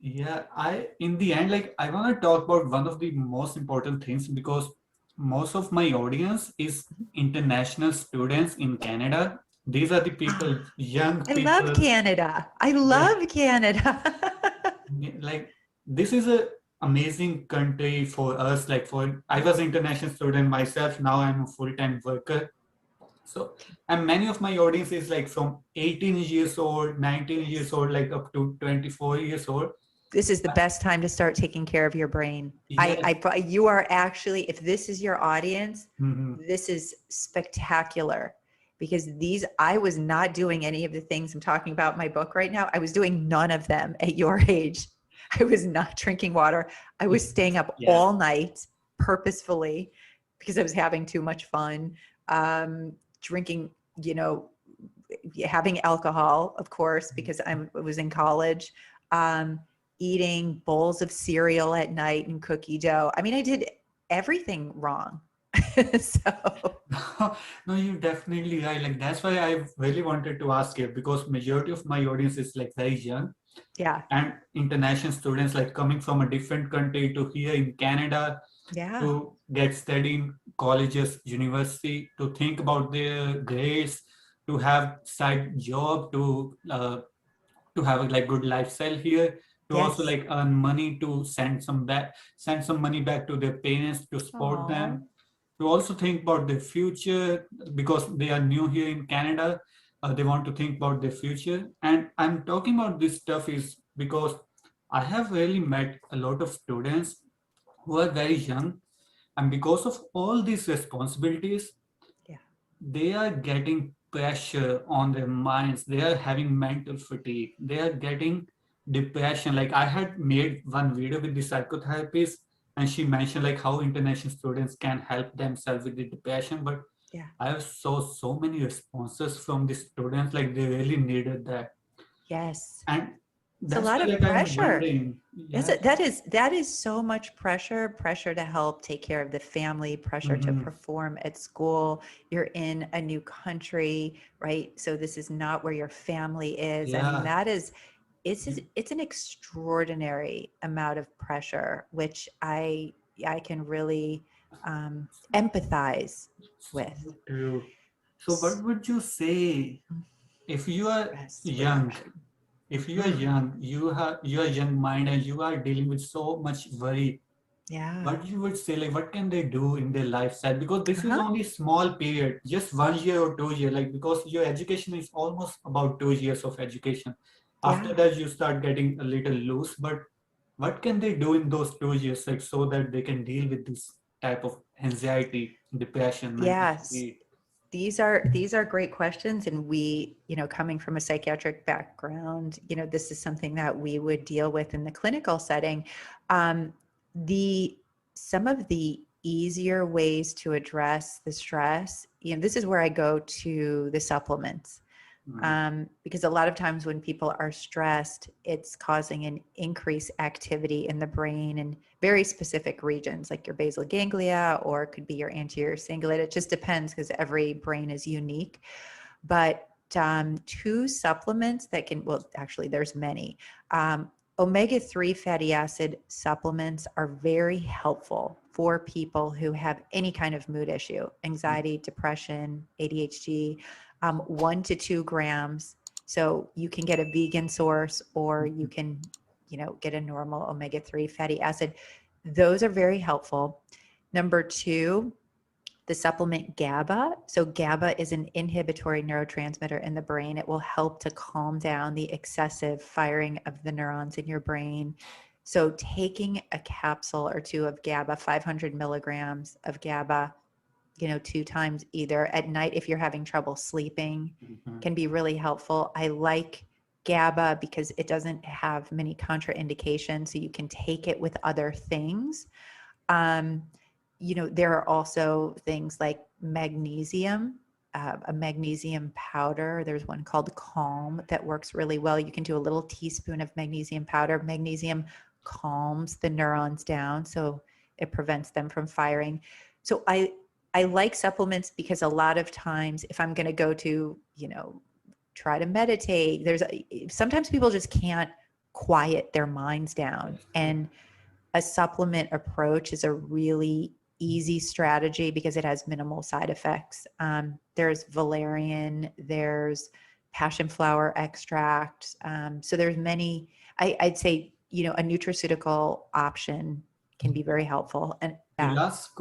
Yeah, in the end, like I want to talk about one of the most important things because most of my audience is international students in Canada. These are the people, Ah, young I love people. Canada. I Yeah, love Canada. like this is a amazing country for us. Like for I was international student myself. Now I'm a full-time worker. So, and many of my audience is like from 18 years old, 19 years Yes. old, like up to 24 years old. This is the best time to start taking care of your brain. Yes. You are actually, if this is your audience, Mhm. this is spectacular because I was not doing any of the things I'm talking about in my book right now. I was doing none of them at your age. I was not drinking water. I was staying up Yeah. all night purposefully because I was having too much fun. Drinking, you know, having alcohol, of course, because I was in college. Um, Eating bowls of cereal at night and cookie dough. I mean, I did everything wrong. So, No, you definitely right. Like that's why I really wanted to ask you because majority of my audience is like very young yeah, and international students like coming from a different country to here in Canada yeah, to get study in colleges, university, to think about their grades, to have side job, to have a like good lifestyle here, to also yes. like earn money to send some money back to their parents to support Oh, them, to also think about their future because they are new here in Canada. They want to think about their future. And I'm talking about this stuff is because I have really met a lot of students who are very young, and because of all these responsibilities, yeah. they are getting pressure on their minds. They are having mental fatigue. They are getting depression. Like I had made one video with the psychotherapist, and she mentioned like how international students can help themselves with the depression. But Yeah. I have saw so many responses from the students, like they really needed that. Yes. And It's a that's lot why of like I'm pressure. wondering, Is yes. it that is so much pressure, pressure to help take care of the family, pressure to Mhm. perform at school. You're in a new country, right? So this is not where your family is. I mean, Yeah. it's an extraordinary amount of pressure, which I can really empathize So with. true. So what would you say if you are Stress with young? pressure. If you are Mm, young, you are young mind and you are dealing with so much worry, yeah. what you would say, like what can they do in their lifestyle? Because this is Uh-huh. only small period, just 1 year or 2 year, like because your education is almost about 2 years of education. After Yeah. that, you start getting a little loose, but what can they do in those 2 years, like so that they can deal with this type of anxiety, depression, mental Yes. fatigue? These are great questions, and we, coming from a psychiatric background, this is something that we would deal with in the clinical setting. Um, the Some of the easier ways to address the stress, this is where I go to the supplements. Mm, Because a lot of times when people are stressed, it's causing an increased activity in the brain in very specific regions, like your basal ganglia, or it could be your anterior cingulate. It just depends because every brain is unique. But two supplements that can, well, actually, there's many. Omega-3 fatty acid supplements are very helpful for people who have any kind of mood issue, mm, anxiety, depression, ADHD, 1 to 2 grams. So you can get a vegan source or you mm, can, get a normal omega-3 fatty acid. Those are very helpful. Number two, the supplement GABA. So GABA is an inhibitory neurotransmitter in the brain. It will help to calm down the excessive firing of the neurons in your brain. So taking a capsule or two of GABA, 500 milligrams of GABA, 2 times either at night if you're having trouble sleeping, mhm. can be really helpful. I like GABA because it doesn't have many contraindications, so you can take it with other things. Um, there are also things like magnesium, a magnesium powder. There's one called Calm that works really well. You can do a little teaspoon of magnesium powder. Magnesium calms the neurons down, so it prevents them from firing. So I like supplements because a lot of times if I'm going to go to, try to meditate, sometimes people just can't quiet their minds down. And a supplement approach is a really easy strategy because it has minimal side effects. There's valerian, there's passion flower extract. So there's many, I'd say, a nutraceutical option can be very helpful. And The yeah. last